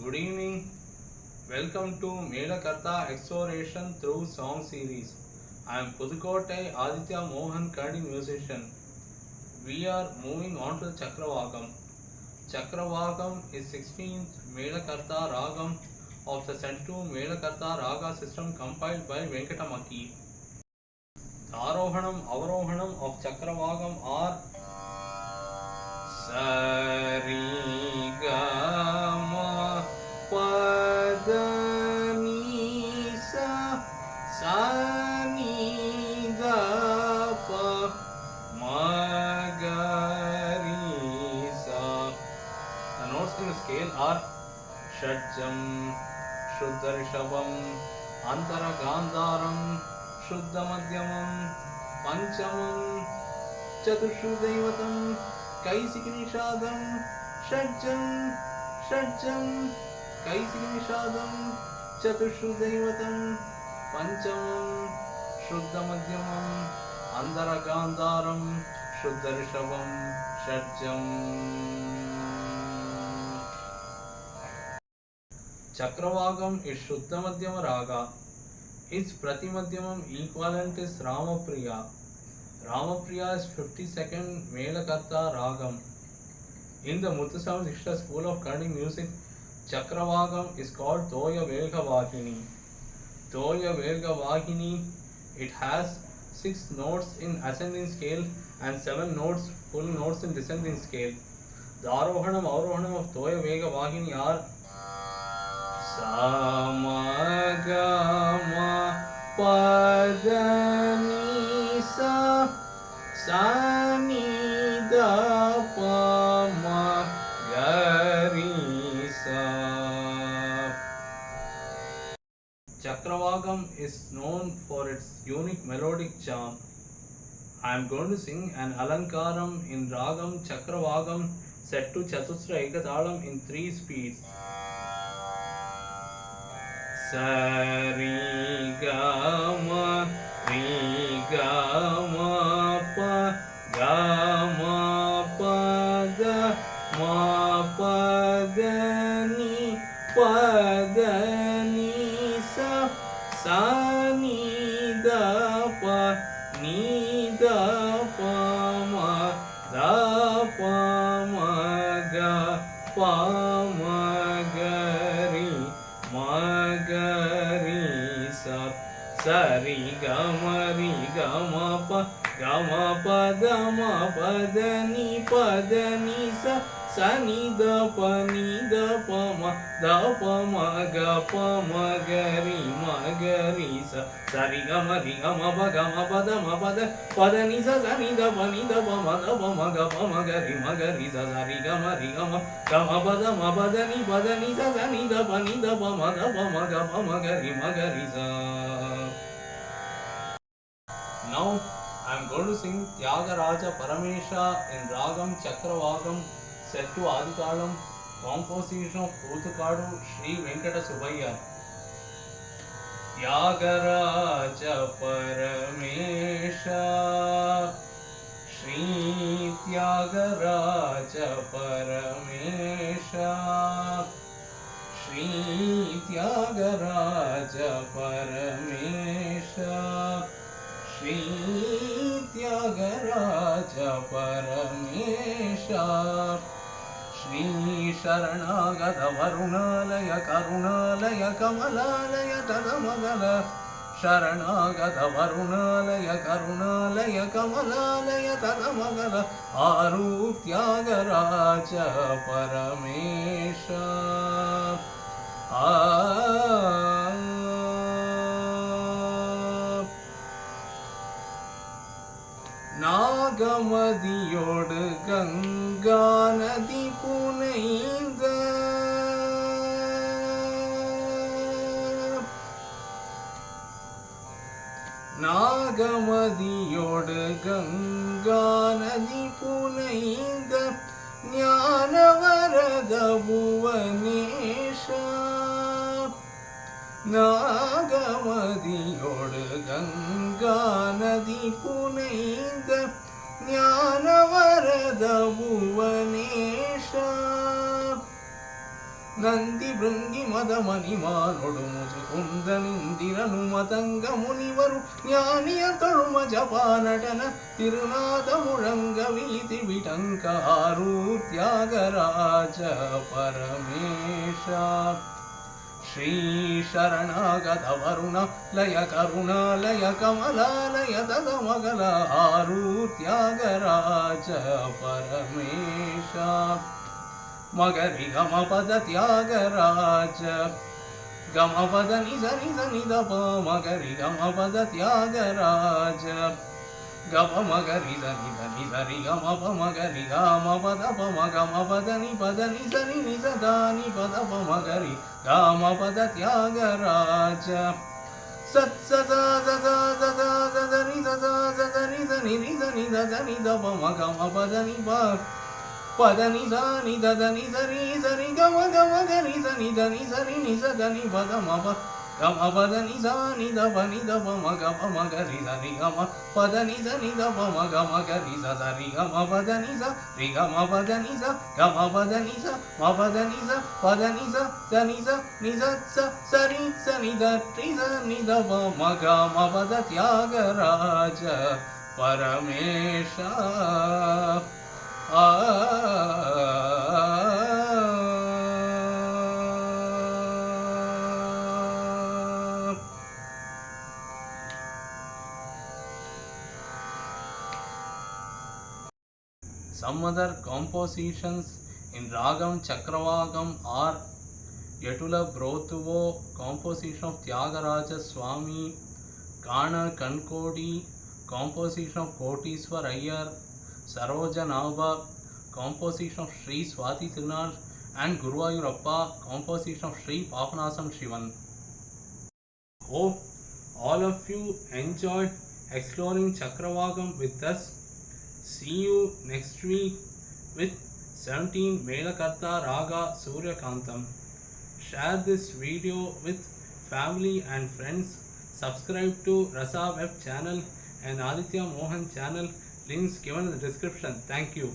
Good evening. Welcome to Melakartha Exploration through Song Series. I am Pudukottai Aditya Mohan Kardi musician. We are moving on to Chakravagam. Chakravagam is 16th Melakartha Ragam of the Centu Melakartha Raga system compiled by Venkatamaki. The Arohanam, Avarohanam of Chakravagam are Sari Gama Pada Ni Sa Sa Ni Da Pa Ma Ga Ri Sa. The notes in the scale are Shadjam, Shuddha Rishabam, Antara Gandharam, Shuddha Madhyamam, Panchamam, Chatushudaivatam, Kaisiknishadam, Shadjam, Shadjam, Kaisiknishadam, Chatushudaivatam, Panchamam, Shuddha Madhyamam, Antara Gandharam, Shuddha Rishabam, Shadjam. Chakravagam is Shuddha Madhyama Raga. Its Pratimadhyamam equivalent is Ramapriya. Ramapriya is 52nd Melakartha Ragam. In the Muthusam Dikshita school of Karnataka music, Chakravagam is called Toya Velga Vahini. Toya Velga Vahini, it has 6 notes in ascending scale and 7 notes, full notes in descending scale. The Arohanam, Avarohanam of Toya Velga Vahini are Sama Gama Pada Ni Sa Sa Ni Da Pa Ma Ga Ri Sa. Chakravagam is known for its unique melodic charm. I am going to sing an Alankaram in Ragam Chakravagam set to Chatusra Ekatalam in 3 speeds. Sari Gama Ri Gama Pa Gama Pada Ma Pada Ni Sa Sa Ni Da Pa Ni Da Pa Ma Da Pa Ma Ga Pa Ma Ga Ri Ma Ga Ri Sa. Sari Gama Ri Gama Pa Gama Pada Ma Pada Ni Sa Sa Ni Da Pa Ma Da Pa Ma Ga Ri Sa. Sari Gama Ri Gama Pa Gama Pada Ni Sa Sa Ni Da Pa Ma Da Pa Ma Ga Ri Sa. Sari Gama Ri Gama Pada Ni Sa Sa Ni Da Pa Ma Da Pa Ma Ga Ri Sa. Now I am going to sing Tyagaraja Paramesha in Ragam Chakravagam set to Aditalam, composition of Puthukadu Sri Venkata Subbayya. Tyagaraja Paramesha, Sri Tyagaraja Paramesha, Sri Tyagaraja Paramesha, Sri Tyagaraja Paramesha, Shri Sharanagata Varunalaya Karunalaya Kamalalaya Tadamagala, Sharanagata Varunalaya Karunalaya Kamalalaya Tadamagala, Aru Tyagaraja Paramesha. நாகமதியோடு Ganga நதி புனைந்த நாகமதியோடு கங்கா நதி புனைந்த ஞானவரத புவனேஷா. நாகமதியோடு கங்கா நதி புனைந்த ஞானவரத புவனேஷா. ನಂದಿ ಭೃಂಗಿ ಮದ ಮನಿಮಾನೊಡು ಮುಜುಕುಂದ ನಿಂದಿರನು ಮತಂಗ ಮುನಿವರು ಜ್ಞಾನಿಯ ತೊಳುಮ ಜಪ ನಟನ ತಿರುನಾಥ ಮುಳಂಗ ವೀತಿ ವಿಟಂಕಾರು ತ್ಯಾಗರಾಜ ಪರಮೇಶ ಶ್ರೀ ಶರಣಾಗತ ವರುಣ ಲಯ ಕರುಣಾಲಯ ಕಮಲಾಲಯ ತದಮಗಲ ಆರು ತ್ಯಾಗರಾಜ ಪರಮೇಶ ಮಗರಿ ಗಮ ಪದ ತ್ಯಾಗರಾಜ ಗಮ ಪದ ನಿಜ ನಿಜ ನಿದ ಪ ಮಗರಿ ಗಮ ಪದ ತ್ಯಾಗರಾಜ ಗಮ ಮಗರಿ ದ ನಿದ ನಿದ ರಿ ಗಮ ಪ ಮಗರಿ ಗಮ ಪದ ಪ ಮ ಗಮ ಪದ ನಿ ಸರಿ ನಿಜ ದಾನಿ ಪದ ಪ ಮಗರಿ ಗಮ ಪದ ತ್ಯಾಗರಾಜ ಸತ್ ಸ ಸ ಸ ಸ ಸ ಸ ಸ ಸ ನಿ ಸ ಸ ಸ ಸ ನಿ ಸ ನಿ ರಿ ಸ ನಿ ದ ಸ ನಿ ದ ಪ ಮ ಗಮ ಪದ ನಿ ಪ ಪದ ನಿ ಸ ನಿ ದ ದ ನಿ ಸರಿ ಸರಿ ಗಮ ಗಮ ಗರಿ ಸ ನಿ ದ ನಿ ಸರಿ ನಿ ಸ ದ ನಿ ಪದ ಮ ಪ ಗಮ ಪದ ನಿ ಸ ನಿ ದ ಪ ನಿ ದ ಪ ಮ ಗ ಪ ಮ ಗ ರಿ ಸ ರಿ ಗಮ ಪದ ನಿ ಸ ನಿ ದ ಪ ಮ ಗ ಮ ಗ ರಿ ಸ ಸ ರಿ ಗಮ ಪದ ನಿ ಸ ರಿ ಗಮ ಪದ ನಿ ಸ ಗಮ ಪದ ನಿ ಸ ಮ ಪದ ನಿ ಸ ಪದ ನಿ ಸ ದ ನಿ ಸ ನಿ ಸ ಸ ಸರಿ ಸ ನಿ ದ ರಿ ಸ ನಿ ದ ಪ ಮ ಗ ಮ ಪದ Tyagaraja Paramesha Some other compositions in Ragam Chakravagam are Yetula Brothuvo, composition of Tyagaraja Swami, Kana Kankodi, composition of Kotiswar Iyer, Saroja Nava, composition of Sri Swati Tirunal, and Guruvayurappa, composition of Sri Papanasam Shivan. Hope all of you enjoyed exploring Chakravagam with us. See you next week with 17 Melakarta Raga Suryakantam. Share this video with family and friends. Subscribe to Rasa Web channel and Aditya Mohan channel. Links given in the description. Thank you.